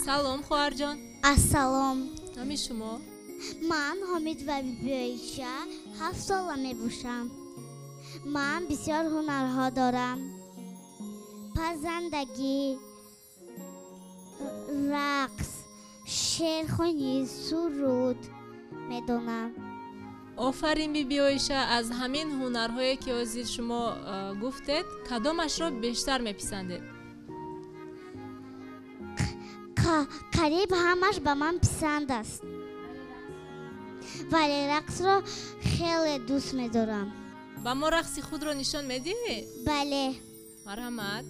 салом хоҳарҷон. Ассалом. Номи шумо? Ман Ҳомид ва Бибиоиша 7 сола мебошам. Ман бисёр ҳунарҳо дорам. Пазандагӣ, рақс, шеърхонӣ, суруд медонам. офарин Бибиоиша, аз ҳамин ҳунарҳое ки ҳозир шумо гуфтед, кадомашро бештар меписандед? қариб ҳамаш ба ман писанд аст. вале рақсро хеле дӯст медорам. ба мо рақси худро нишон медиҳӣ? бале. марҳамат.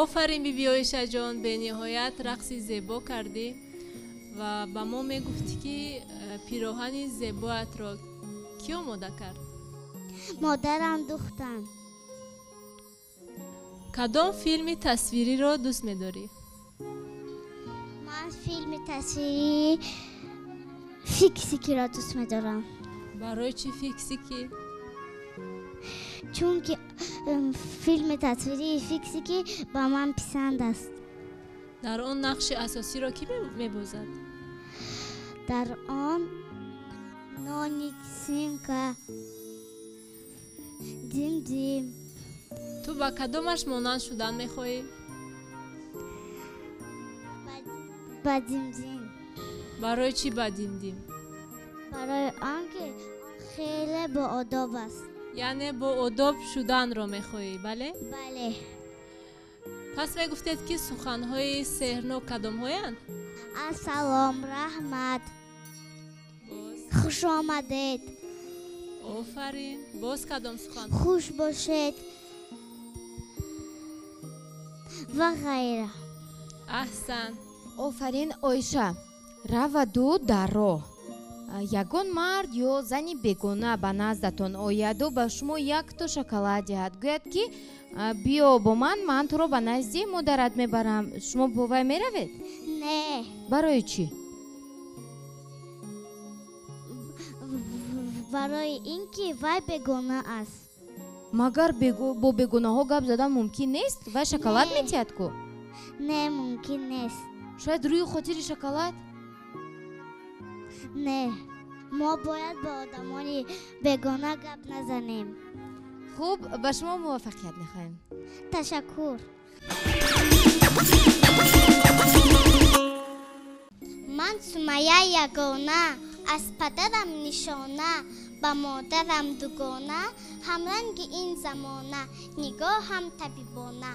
офарин Бибиоиша ҷон, бениҳоят рақси зебо кардӣ ва ба мо мегуфтӣ ки пироҳани зебоатро кӣ омода кард? модарам духтан. кадом филми тасвириро дӯст медорӣ? ман филми тасвирии фиксикиро дӯст медорам. барои чӣ фиксики? чунки филми тасвирии фиксики ба ман писанд аст. дар он нақши асосиро кӣ мебозад? дар он ноник, симка, димдим. ту ба кадомаш монанд шудан мехоҳӣ? ба димдим. барои чӣ ба димдим? барои он ки хеле боодоб аст. яъне боодоб шуданро мехоҳӣ, бале? бале. пас мегуфтед ки суханҳои сеҳрнок кадомҳоянд? ассалом, раҳмат, хушомадед, офарин. боз кадом сухан? хуш бошед ва ғайра. аҳсан. офарин Оиша. раваду дар роҳ. ягон мард ё зани бегона ба наздатон ояду ба шумо якто шоколад диҳад, гӯяд ки биё бо ман туро ба назди модарат мебарам. шумо бо вай меравед? не. барои чӣ? барои ин ки вай бегона аст. магар бо бегонаҳо гап задан мумкин нест? вай шоколад Не. метиҳад ку? не, мумкин нест. шояд рӯи хотири шоколад? не, мо бояд ба одамони бегона гап назанем. хуб, ба шумо муваффақият мехоҳем. ташаккур. ман Сумайя ягона, аз падарам нишона, ба модарам дугона, ҳамранги ин замона, нигоҳам табибона.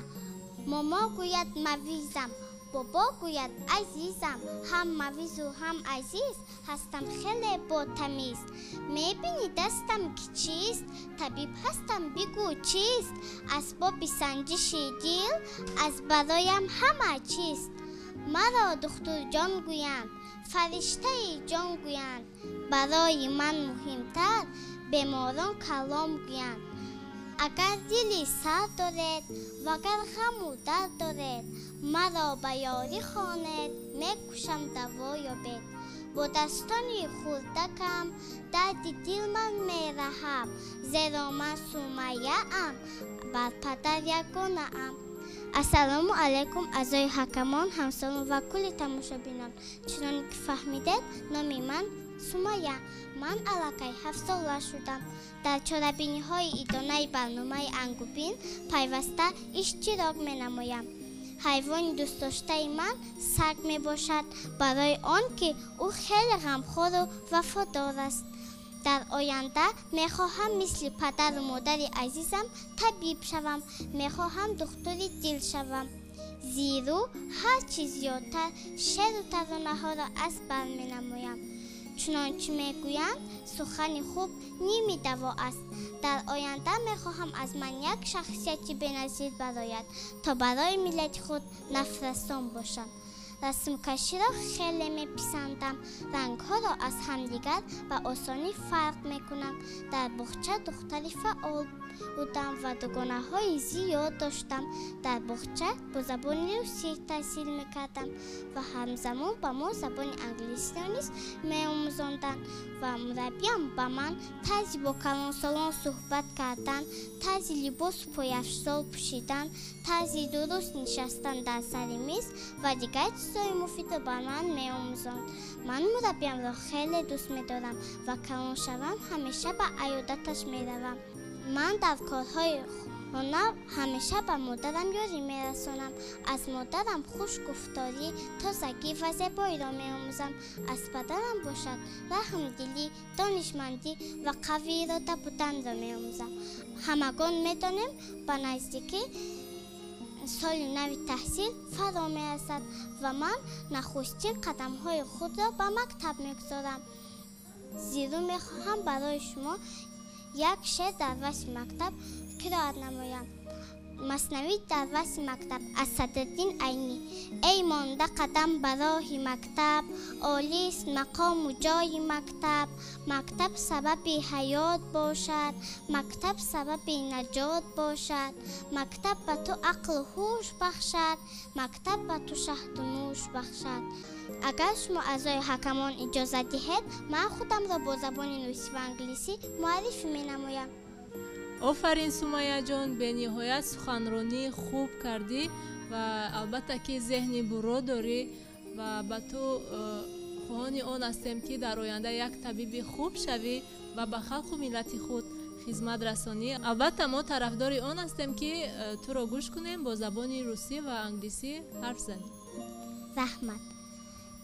момо гӯяд мавизам, бобо гӯяд азизам, ҳам мавизу ҳам азиз, ҳастам хеле ботамиз. мебинӣ дастам ки чист, табиб ҳастам бигӯ чист, асбоби санҷиши дил, аз бароям ҳама чист. маро духтурҷон гӯянд, фариштаи ҷон гӯянд, барои ман муҳимтар беморон калом гӯянд. агар дили сар доред вагар ғаму дард доред, маро ба ёрӣ хонед, мекушам даво ёбед. бо dastoни хурдакам дарди дил ман мераҳам, зеро ман Сумайяам, бар падар ягонаам. ассалому алайкум азои ҳакамон, ҳамсолон ва кулли тамошобинон. чунон ки фаҳмидед, номи ман сумая, ман аллакай 7 сола шудам. дар чорабиниҳои идонаи барномаи ангубин пайваста иштирок менамоям. ҳайвони дӯстдоштаи ман саг мебошад, барои он ки ӯ хеле ғамхору вафодор аст. дар оянда мехоҳам мисли падару модари азизам табиб шавам, мехоҳам духтури дил шавам. зиру ҳарчи зиёдтар шеру таронаҳоро аз бар менамоям. чунончи мегӯянд, сухани хуб ними даво аст. дар оянда мехоҳам аз ман як шахсияти беназир барояд, то барои миллати худ нафрасон бошам. расмкаширо хеле меписандам. рангҳоро аз ҳамдигар ба осонӣ фарқ мекунам. дар буғча духтари фаъол будам ва дугонаҳои зиёд доштам. дар буғча бо забони русӣ таҳсил мекардам ва ҳамзамон ба мо забони англисиро низ меомӯзонданд ва мураббиам ба ман тарзи бо калонсолон суҳбат кардан, тарзи либосу пойафзол пӯшидан, тарзи дуруст нишастан дар сари миз ва дигар чизҳои муфидро ба ман меомӯзонд. ман мураббиамро хеле дӯст медорам ва калон шавам ҳамеша ба аёдаташ меравам. ман дар корҳои хона ҳамеша ба модарам ёрӣ мерасонам. аз модарам хушгуфторӣ, тозагӣ ва зебоиро меомӯзам. аз падарам бошад раҳмдилӣ, донишмандӣ ва қавиирода буданро меомӯзам. ҳамагон медонем ба наздикӣ соли нави таҳсил фаро мерасад ва ман нахустин қадамҳои худро ба мактаб мегузорам. зиру мехоҳам барои шумо як шеър дар васфи мактаб қироат намоям. маснавӣ дар васфи мактаб аз Садриддин Айнӣ. эй монда қадам ба роҳи мактаб, олист мақому ҷои мактаб. мактаб сабаби ҳаёт бошад, мактаб сабаби наҷот бошад. мактаб ба ту ақлу ҳуш бахшад, мактаб ба ту шаҳду нӯш бахшад. агар шумо аъзои ҳакамон иҷозат диҳед, ман худамро бо забони русӣ ва англисӣ муаррифӣ менамоям. офарин сумайя ҷон, бениҳоят суханронӣ хуб кардӣ ва албатта ки зеҳни буро дорӣ ва ба ту хоҳони он ҳастем ки дар оянда як табиби хуб шавӣ ва ба халқу миллати худ хизмат расонӣ. албатта мо тарафдори он ҳастем ки туро гӯш кунем, бо забони русӣ ва англисӣ ҳарф занем. Рахмат.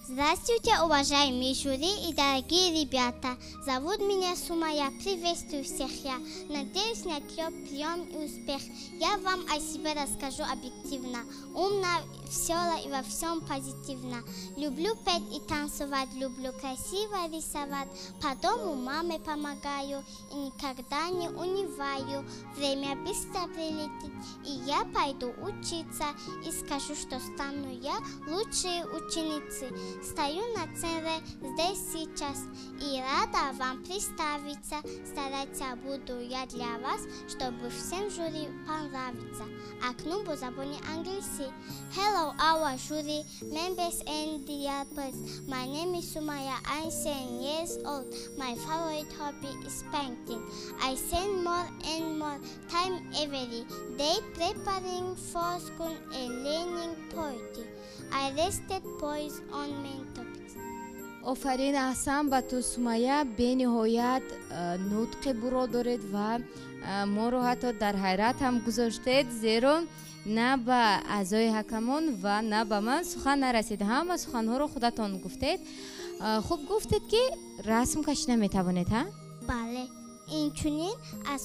Здравствуйте, уважаемые жюри и дорогие ребята. Зовут меня Сумая. Приветствую всех я. Надеюсь на прием и успех. Я вам о себе расскажу объективно. Умно, весело и во всем позитивно. Люблю петь и танцевать, люблю красиво рисовать. По дому маме помогаю и никогда не унываю. Время быстро прилетит, и я пойду учиться. И скажу, что стану я лучшей ученицей. Стою на сцене здесь сейчас и рада вам представиться. Стараться буду я для вас, чтобы всем жюри понравиться. Акну по забони английский. Hello, our jury members and dear players. My name is Sumaya. I'm 7 years old. My favorite hobby is painting. I spend more and more time every day preparing for school and learning poetry. I listed poems on main topics. офарин аҳсан ба ту Сумая, бениҳоят нутқи буро доред ва моро ҳатто дар ҳайрат ҳам гузоштед, зеро на ба аъзои ҳакамон ва на ба ман сухан нарасид. ҳама суханҳоро худатон гуфтед. хуб гуфтед ки расм кашида метавонед, ҳа? бале, инчунин аз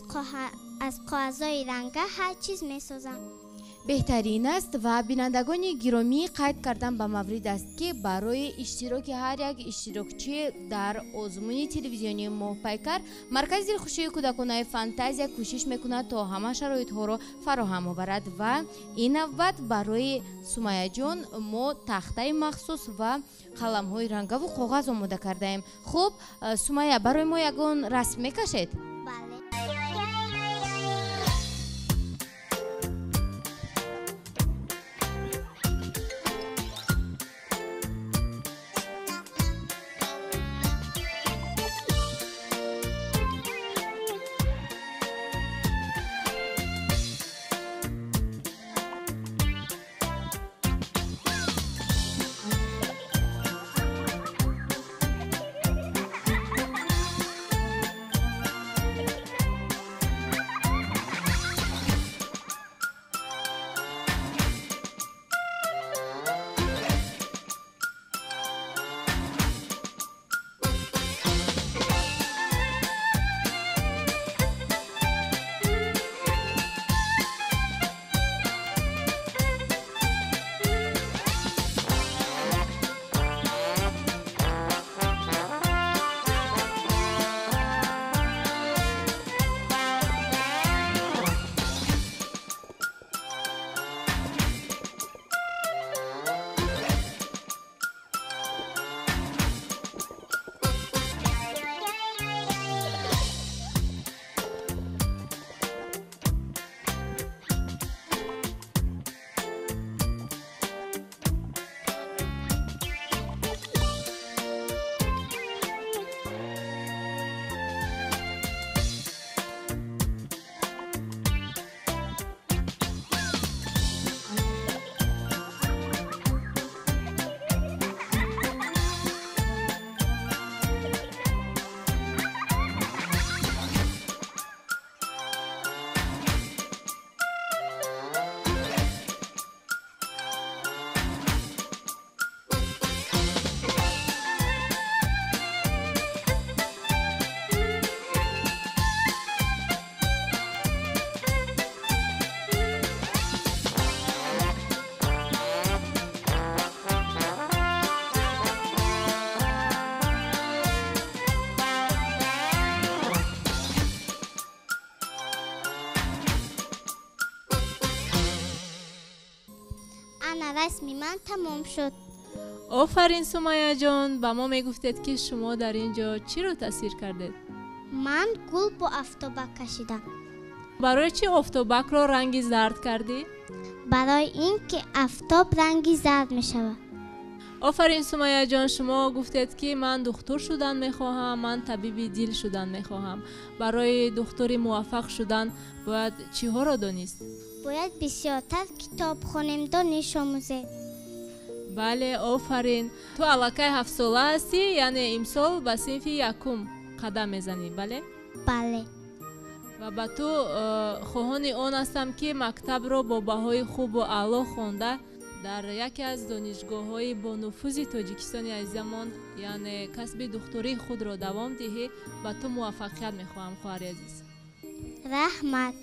коғазҳои ранга ҳар чиз месозам. беҳтарин аст ва бинандагони гиромӣ қайд кардан ба маврид аст ки барои иштироки ҳар як иштирокчӣ дар озмуни телевизиони моҳпайкар маркази дилхушии кӯдаконаи фантазия кӯшиш мекунад то ҳама шароитҳоро фароҳам оварад ва ин навбат барои Сумаяҷон мо тахтаи махсус ва қаламҳои рангаву коғаз омода кардаем. хуб, Сумая, барои мо ягон расм мекашед? бале. расми ман тамом шуд. офарин сумайя ҷон, ба мо мегуфтед ки шумо дар ин ҷо чиро тасвир кардед? Ман гул бо афтобак кашидам. барои чӣ офтобакро ранги зард кардӣ? барои ин ки афтоб ранги зард мешавад. офарин сумайя ҷон, шумо гуфтед ки ман духтур шудан мехоҳам, ман табиби дил шудан мехоҳам. барои духтури муваффақ шудан бояд чиҳоро донист? бояд бисёртар китоб хонем, дониш омӯзем. бале, офарин. ту аллакай 7 сола ҳастӣ, яъне имсол ба синфи якум қадам мезанӣ, бале? бале. ва ба ту хоҳони он ҳастам ки мактабро бо баҳои хубу аъло хонда дар яке аз донишгоҳҳои бонуфузи тоҷикистони азизамон, яъне касби духтурии худро давом диҳӣ. ба ту муваффақият мехоҳам, хоҳари азиз. раҳмат.